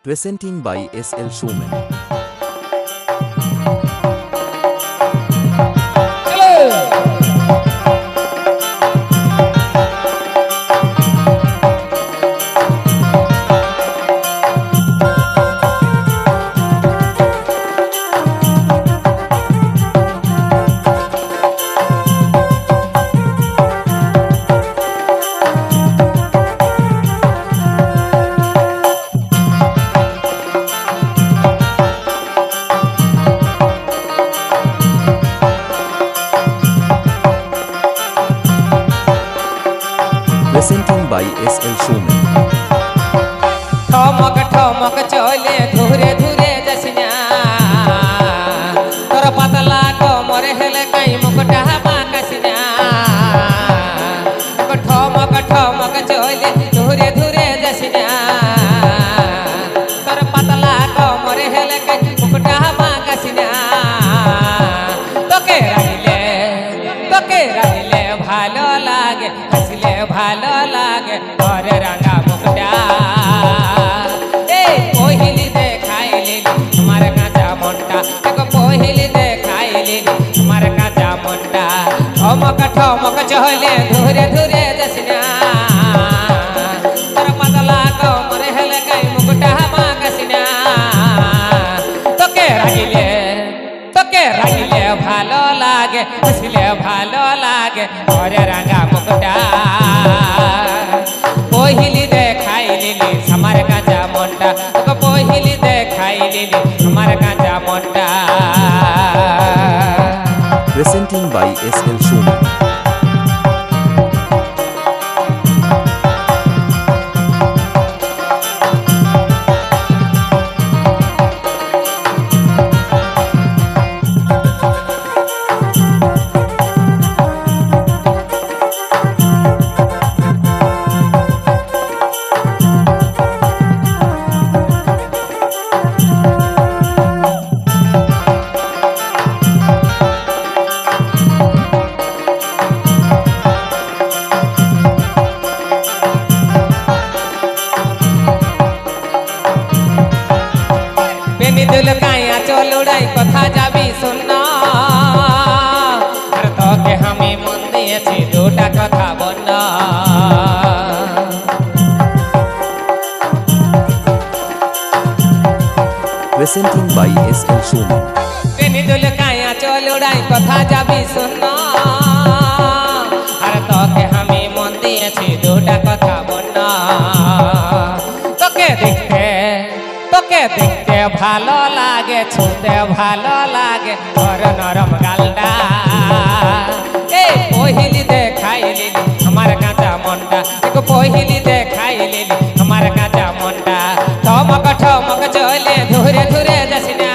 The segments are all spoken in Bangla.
Presenting by SL Showman. Presenting by SL Showman. ठमक ठमक चले धुरे धुरे जसिना तोर पतला कमर हेल कई मुकुटा बाकसिना ठमक ठमक चले धुरे धुरे जसिना तोर पतला कमर हेल कई मुकुटा बाकसिना তোকে রাইলে ভালো লাগে হসলে ভালো লাগে ঘরে রাঙা মুকুটা পহিলি দেখাইলি তোমার কাঁচা মনটা পহিলি দেখাইলি তোমার কাঁচা মনটা ঠমক ঠমক চলে ধুরে ধুরে জসনা তোর পাতলা কমর হেলে কই মুকুটা বাকসিনা তোকে রাগিলে ভালো লাগে হসলে ভালো লাগে ঘরে রাঙা মুকুটা পহিলি দেখাইলি আমার কাঁচা মনটা পহিলি দেখাইলি আমার কাঁচা মনটা Presenting by SL Showman. দিল কায়া চল উড়াই কথা যাবি শূন্য আর তোকে আমি মন দিয়েছি দুটা কথা বন্য Presenting by SL Showman. দিল কায়া চল উড়াই কথা যাবি শূন্য আর তোকে আমি মন দিয়েছি দুটা কথা বন্য তোকে দেখতে ভালো লাগে ছুতে ভালো লাগে তোর নরম গালটা পহিলি দেখাইলি আমার কাঁচা মনটা পহিলি দেখাইলি আমার কাঁচা মনটা ঠমক ঠমক চলে ধুরে ধুরে যাসিনা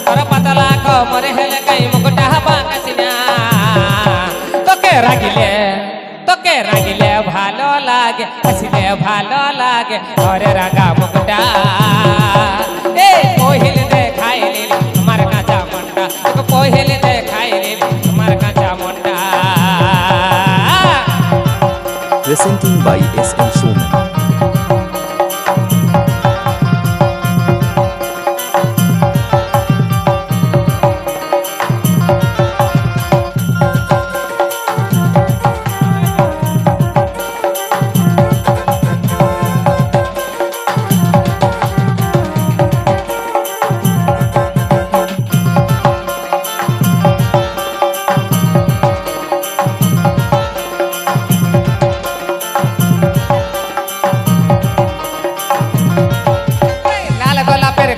তোর পাতলা কমর হেলে কই মুকুটা বাকসিনা তোকে রাগিলে ভালো লাগে হসলে ভালো লাগে ঘরে রাঙা মুকুটা পহিলি দেখাইলি তোমার কাঁচা মনটা পহিলি দেখাইলি তোমার কাঁচা মনটা Presenting by SL Showman.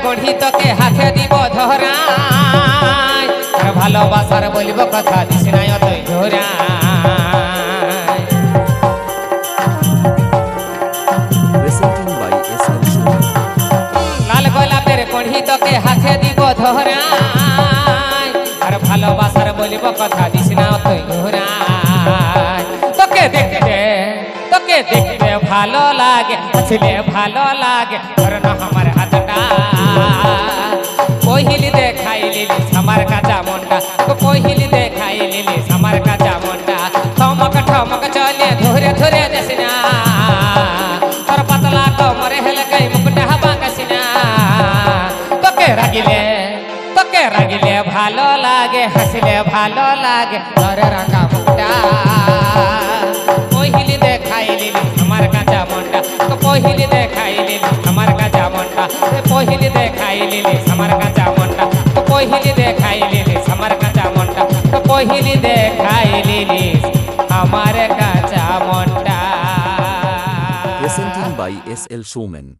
গড়ি তোকে হাতে দিব ধরাই আর ভালোবাসার বলব কথা দিস নাই অতই ধরাই Presenting by SL Showman. লাল গোলাপের গড়ি তোকে হাতে দিব ধরাই আর ভালোবাসার বলব কথা দিস না অতই ধরাই তোকে দেখতে ভালো লাগে হসলে ভালো লাগে ধর না আমার হাতটা পহিলি দেখাইলি আমার কাঁচা মনটা পহিলি দেখাইলি আমার কাঁচা মনটা ঠমক ঠমক চলে ধরে ধরে যাসিনা তোর পাতলা কমর হেলে কই মুকুটা হাসিলে ভালো লাগে তোর রাঙা মুখটা পহিলি দেখাইলি আমার কাঁচা মনটা তো পহিলি দেখাইলি আমার কাঁচা মনটা পহিলি দেখাইলি আমার কাঁচা মনটা তো পহিলি দেখাইলি আমার কাঁচা মনটা তো পহিলি দেখাইলি আমার কাঁচা মনটা Presenting by SL Showman.